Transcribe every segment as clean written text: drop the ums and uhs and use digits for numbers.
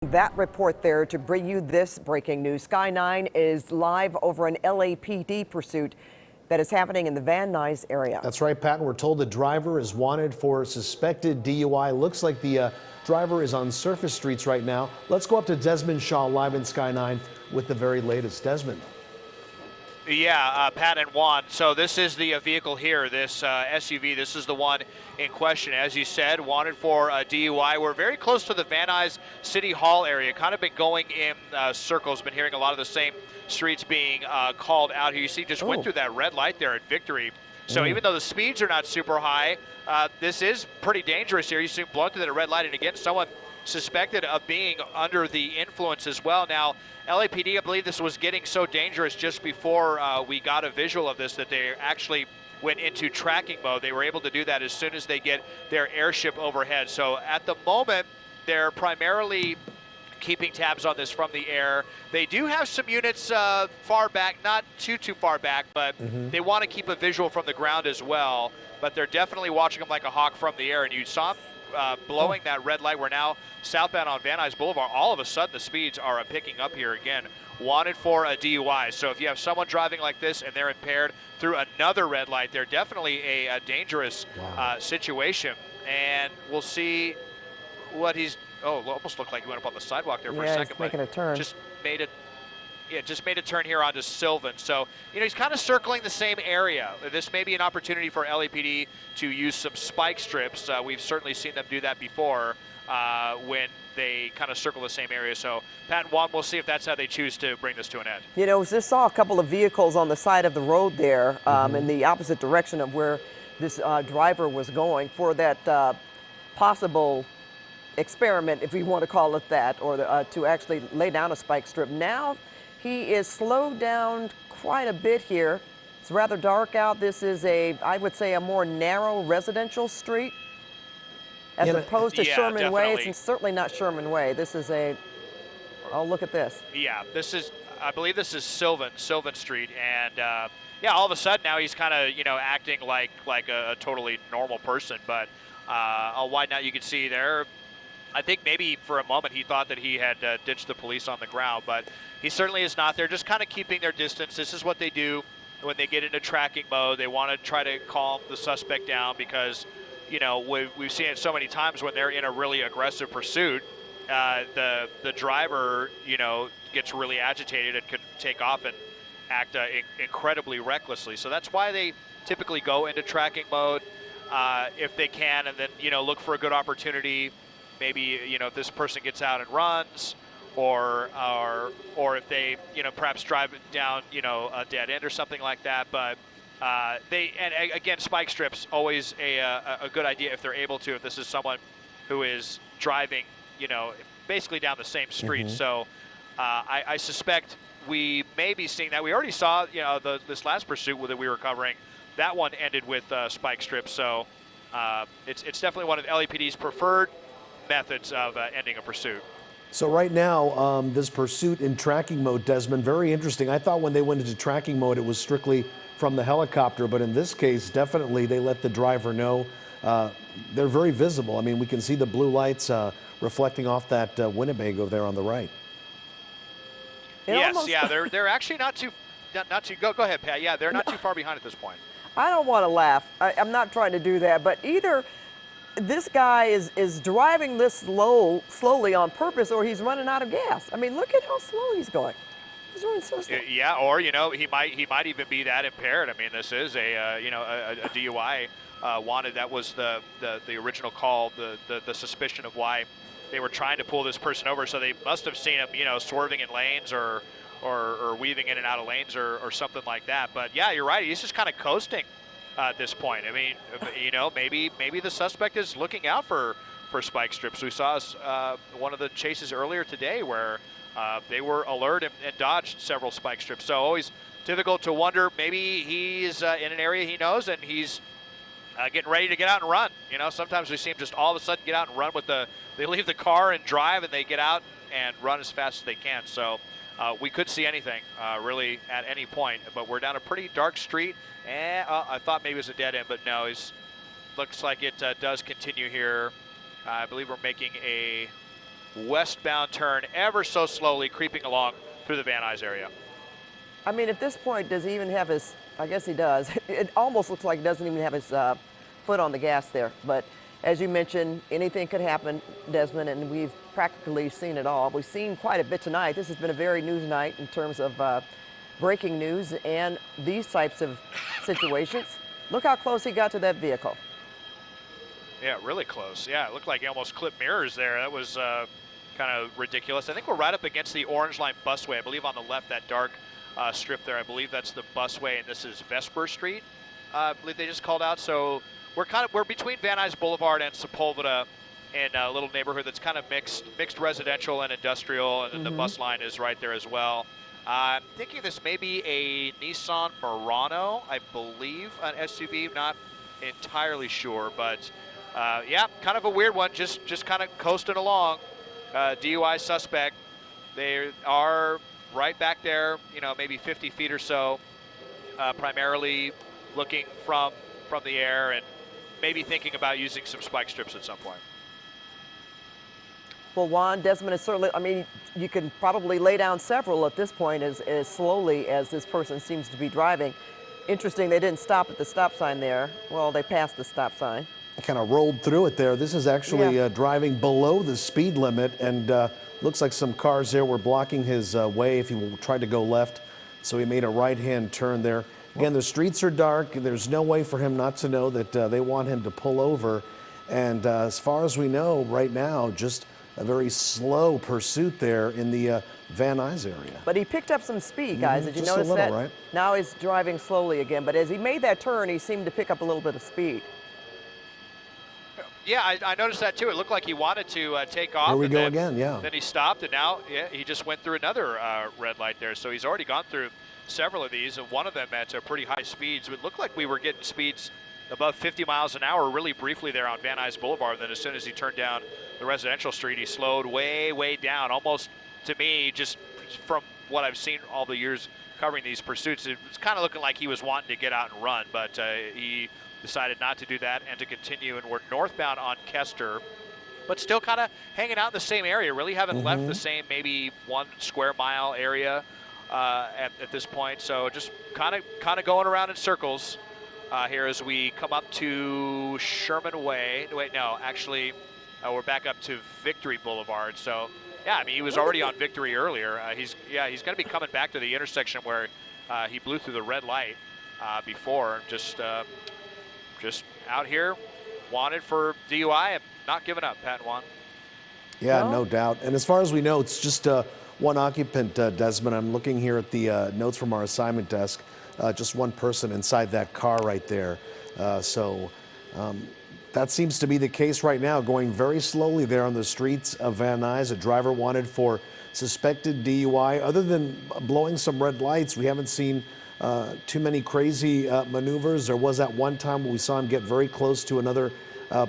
That report there to bring you this breaking news. Sky 9 is live over an LAPD pursuit that is happening in the Van Nuys area. That's right, Pat. We're told the driver is wanted for suspected DUI. Looks like the driver is on surface streets right now. Let's go up to Desmond Shaw live in Sky 9 with the very latest. Desmond. Yeah, Pat and Juan. So this is the vehicle here, this SUV. This is the one in question. As you said, wanted for DUI. We're very close to the Van Nuys City Hall area. Kind of been going in circles. Been hearing a lot of the same streets being called out here. You see, just went through that red light there at Victory. So even though the speeds are not super high, this is pretty dangerous here. You see blown through that red light, and again, someone suspected of being under the influence as well. Now, LAPD, I believe this was getting so dangerous just before we got a visual of this that they actually went into tracking mode. They were able to do that as soon as they get their airship overhead. So at the moment, they're primarily keeping tabs on this from the air. They do have some units far back, not too far back, but they want to keep a visual from the ground as well. But they're definitely watching them like a hawk from the air. And you saw blowing that red light. We're now southbound on Van Nuys Boulevard. All of a sudden, the speeds are picking up here again. Wanted for a DUI. So if you have someone driving like this and they're impaired through another red light, they're definitely a dangerous situation. And we'll see what he's. Oh, almost looked like he went up on the sidewalk there for a second. He's making a turn. Just made it. Yeah, just made a turn here onto Sylvan. So, you know, he's kind of circling the same area. This may be an opportunity for LAPD to use some spike strips. We've certainly seen them do that before when they kind of circle the same area. So, Pat and Juan, we'll see if that's how they choose to bring this to an end. You know, just saw a couple of vehicles on the side of the road there in the opposite direction of where this driver was going for that possible experiment, if we want to call it that, or to actually lay down a spike strip. Now, he is slowed down quite a bit here. It's rather dark out. This is I would say, a more narrow residential street as opposed to Sherman Way. It's certainly not Sherman Way. This is oh, look at this. Yeah, this is, I believe this is Sylvan Street. And yeah, all of a sudden now he's kind of, you know, acting like a totally normal person. But I'll widen out, you can see there. I think maybe for a moment he thought that he had ditched the police on the ground, but he certainly is not. They're just kind of keeping their distance. This is what they do when they get into tracking mode. They want to try to calm the suspect down because, you know, we've seen it so many times when they're in a really aggressive pursuit, the driver, you know, gets really agitated and can take off and act incredibly recklessly. So that's why they typically go into tracking mode if they can, and then, you know, look for a good opportunity. Maybe, you know, if this person gets out and runs, or if they, you know, perhaps drive it down, you know, a dead end or something like that. But and again, spike strips, always a good idea if they're able to, if this is someone who is driving, you know, basically down the same street. So I suspect we may be seeing that. We already saw, you know, this last pursuit that we were covering, that one ended with spike strips. So it's definitely one of LAPD's preferred methods of ending a pursuit. So right now, this pursuit in tracking mode, Desmond, very interesting. I thought when they went into tracking mode, it was strictly from the helicopter, but in this case, definitely they let the driver know. They're very visible. I mean, we can see the blue lights reflecting off that Winnebago there on the right. Yes, yeah, they're actually not too go ahead, Pat. Yeah, they're not too far behind at this point. I don't want to laugh. I'm not trying to do that, but either this guy is driving this slowly on purpose, or he's running out of gas. I mean, look at how slow he's going. He's running so slow. Yeah, or, you know, he might even be that impaired. I mean, this is a you know, a DUI wanted. That was the original call, the suspicion of why they were trying to pull this person over. So they must have seen him, you know, swerving in lanes or weaving in and out of lanes or something like that. But yeah, you're right. He's just kind of coasting at this point. I mean, you know, maybe the suspect is looking out for spike strips. We saw one of the chases earlier today where they were alert and dodged several spike strips. So always difficult to wonder. Maybe he's in an area he knows and he's getting ready to get out and run. You know, sometimes we see him just all of a sudden get out and run they leave the car and drive, and they get out and run as fast as they can. So we could see anything really at any point, but we're down a pretty dark street. And I thought maybe it was a dead end, but no, looks like it does continue here. I believe we're making a westbound turn ever so slowly creeping along through the Van Nuys area. I mean, at this point, does he even have his, I guess he does. It almost looks like he doesn't even have his foot on the gas there. But as you mentioned, anything could happen, Desmond, and we've practically seen it all. We've seen quite a bit tonight. This has been a very news night in terms of breaking news and these types of situations. Look how close he got to that vehicle. Yeah, really close. Yeah, it looked like he almost clipped mirrors there. That was kind of ridiculous. I think we're right up against the Orange Line busway. I believe on the left, that dark strip there. I believe that's the busway, and this is Vesper Street. I believe they just called out. So we're between Van Nuys Boulevard and Sepulveda, in a little neighborhood that's kind of mixed residential and industrial, and then the bus line is right there as well. I'm thinking this may be a Nissan Murano, I believe, an SUV. Not entirely sure, but yeah, kind of a weird one. Just kind of coasting along. DUI suspect. They are right back there, you know, maybe 50 feet or so, primarily looking from the air and maybe thinking about using some spike strips at some point. Well, Juan, Desmond is certainly, I mean, you can probably lay down several at this point as slowly as this person seems to be driving. Interesting, they didn't stop at the stop sign there. Well, they passed the stop sign. Kind of rolled through it there. This is actually driving below the speed limit, and looks like some cars there were blocking his way if he tried to go left. So he made a right-hand turn there. Again, the streets are dark. There's no way for him not to know that they want him to pull over. And as far as we know right now, just a very slow pursuit there in the Van Nuys area. But he picked up some speed, guys. Did you just a notice little, that? right? Now he's driving slowly again, but as he made that turn, he seemed to pick up a little bit of speed. Yeah, I noticed that too. It looked like he wanted to take off. Here we and go then, again, yeah. Then he stopped, and now he just went through another red light there. So he's already gone through several of these, and one of them at pretty high speeds. It looked like we were getting speeds above 50 miles an hour really briefly there on Van Nuys Boulevard. Then as soon as he turned down the residential street, he slowed way down. Almost, to me, just from what I've seen all the years covering these pursuits, it was kind of looking like he was wanting to get out and run, but he decided not to do that and to continue. And we're northbound on Kester, but still kind of hanging out in the same area. Really haven't left the same maybe 1 square mile area at this point. So just kind of going around in circles here as we come up to Sherman Way. Wait, no, actually, we're back up to Victory Boulevard. So yeah, I mean, he was already on Victory earlier. He's going to be coming back to the intersection where he blew through the red light before. Just out here, wanted for DUI and not giving up, Pat and Juan. Yeah, no doubt. And as far as we know, it's just one occupant, Desmond. I'm looking here at the notes from our assignment desk. Just one person inside that car right there. So that seems to be the case right now, going very slowly there on the streets of Van Nuys. A driver wanted for suspected DUI. Other than blowing some red lights, we haven't seen too many crazy maneuvers. There was that one time when we saw him get very close to another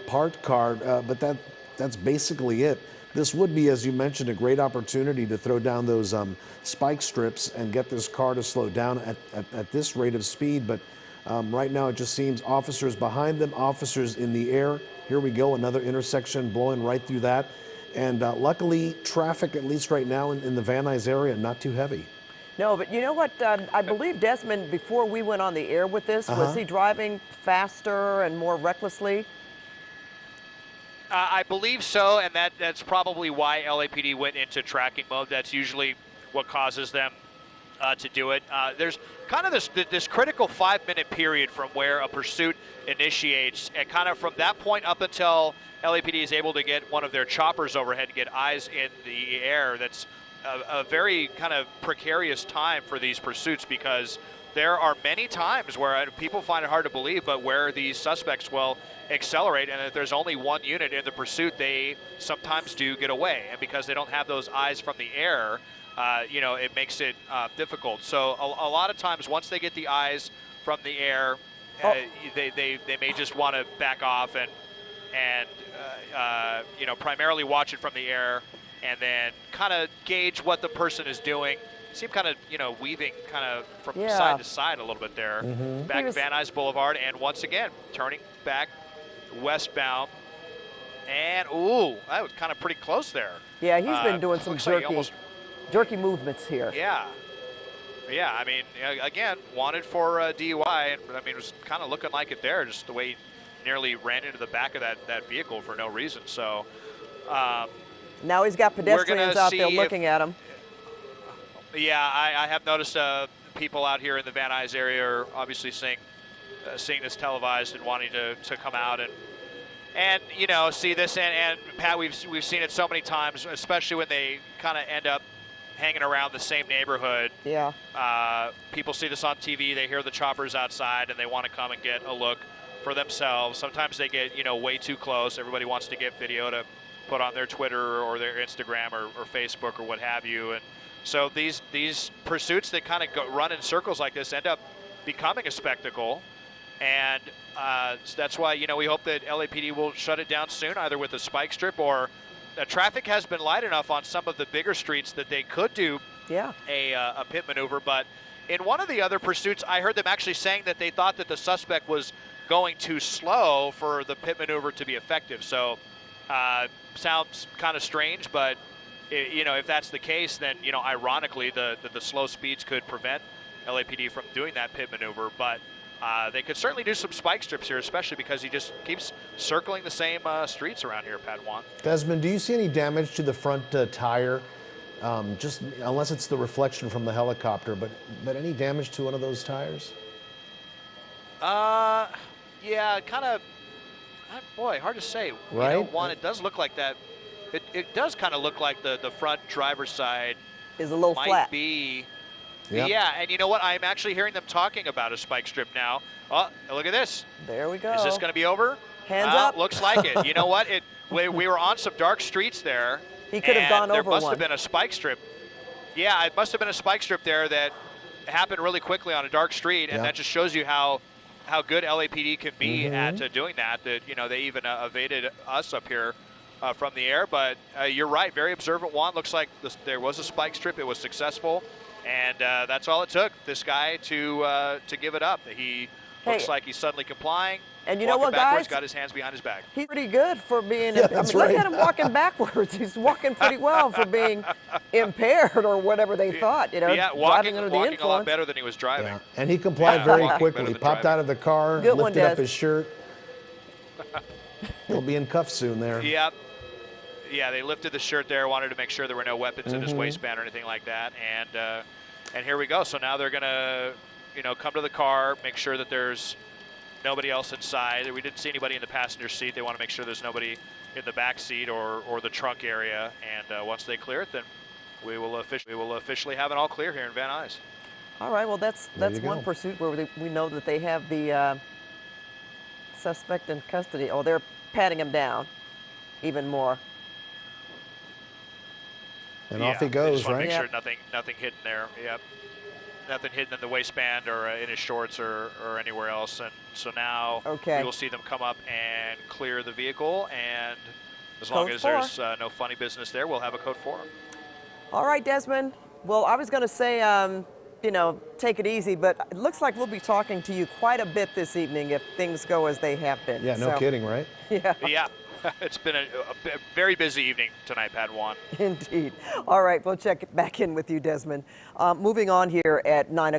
parked car, but that's basically it. This would be, as you mentioned, a great opportunity to throw down those spike strips and get this car to slow down at this rate of speed. But right now it just seems officers behind them, officers in the air. Here we go, another intersection blowing right through that. And luckily, traffic, at least right now in the Van Nuys area, not too heavy. No, but you know what? I believe Desmond, before we went on the air with this, was he driving faster and more recklessly? I believe so, and that's probably why LAPD went into tracking mode. That's usually what causes them to do it. There's kind of this critical 5-minute period from where a pursuit initiates, and kind of from that point up until LAPD is able to get one of their choppers overhead to get eyes in the air. That's a very kind of precarious time for these pursuits, because there are many times where people find it hard to believe, but where these suspects will accelerate, and if there's only one unit in the pursuit, they sometimes do get away. And because they don't have those eyes from the air, it makes it difficult. So a lot of times, once they get the eyes from the air, they may just want to back off and primarily watch it from the air, and then kind of gauge what the person is doing. Seem kind of, weaving kind of from side to side a little bit there. Back to Van Nuys Boulevard, and once again, turning back westbound And, ooh, that was kind of pretty close there. Yeah, he's been doing some looks like he jerky movements here. Yeah. Yeah, I mean, again, wanted for DUI, and I mean, it was kind of looking like it there, just the way he nearly ran into the back of that vehicle for no reason. So now he's got pedestrians out there looking at him. Yeah, I have noticed people out here in the Van Nuys area are obviously seeing this televised and wanting to come out and you know, see this. And Pat, we've seen it so many times, especially when they kind of end up hanging around the same neighborhood. Yeah. People see this on TV, they hear the choppers outside, and they want to come and get a look for themselves. Sometimes they get, you know, way too close. Everybody wants to get video to put on their Twitter or their Instagram or Facebook or what have you. And so these pursuits that kind of run in circles like this end up becoming a spectacle. And that's why, you know, we hope that LAPD will shut it down soon, either with a spike strip or traffic has been light enough on some of the bigger streets that they could do a pit maneuver. But in one of the other pursuits, I heard them actually saying that they thought that the suspect was going too slow for the pit maneuver to be effective. So sounds kind of strange, but you know, if that's the case, then, you know, ironically, the slow speeds could prevent LAPD from doing that pit maneuver. But they could certainly do some spike strips here, especially because he just keeps circling the same streets around here, Padawan. Desmond, do you see any damage to the front tire? Just unless it's the reflection from the helicopter, but any damage to one of those tires? Yeah, kind of. Boy, hard to say. Right. You know, one, it does look like that. It does kind of look like the front driver's side is a little might flat. Be. Yep. Yeah, and you know what? I'm actually hearing them talking about a spike strip now. Oh, look at this. There we go. Is this going to be over? Hands up. Looks like it. You know what? We were on some dark streets there. He could have gone over one. There must have been a spike strip. Yeah, it must have been a spike strip there that happened really quickly on a dark street, and that just shows you how good LAPD can be at doing that. That, you know, they even evaded us up here from the air. But you're right, very observant. Juan, looks like there was a spike strip. It was successful. And that's all it took, this guy to give it up. He looks like he's suddenly complying. And you know what, backwards, guys? got his hands behind his back. He's pretty good for being. Yeah, that's right. Look at him walking backwards. He's walking pretty well for being impaired or whatever they thought. You know, yeah, driving under the walking influence. a lot better than he was driving. Yeah. And he complied very quickly. Popped out of the car, Good lifted one, up his shirt. He'll be in cuffs soon there. Yep. Yeah, they lifted the shirt there, wanted to make sure there were no weapons in his waistband or anything like that. And here we go. So now they're going to, you know, come to the car, make sure that there's nobody else inside. We didn't see anybody in the passenger seat. They want to make sure there's nobody in the back seat or the trunk area. And once they clear it, then we will officially have it all clear here in Van Nuys. All right. Well, that's one pursuit where we know that they have the suspect in custody. Oh, they're patting him down even more. And off he goes, just want right? to make sure nothing hidden there. Yep. Nothing hidden in the waistband or in his shorts or anywhere else. And so now we will see them come up and clear the vehicle. And as long as there's no funny business there, we'll have a code 4. All right, Desmond. Well, I was going to say, you know, take it easy, but it looks like we'll be talking to you quite a bit this evening if things go as they have been. Yeah, no kidding, right? Yeah. Yeah. It's been a very busy evening tonight, Padawan. Indeed. All right, we'll check back in with you, Desmond. Moving on here at 9 o'clock.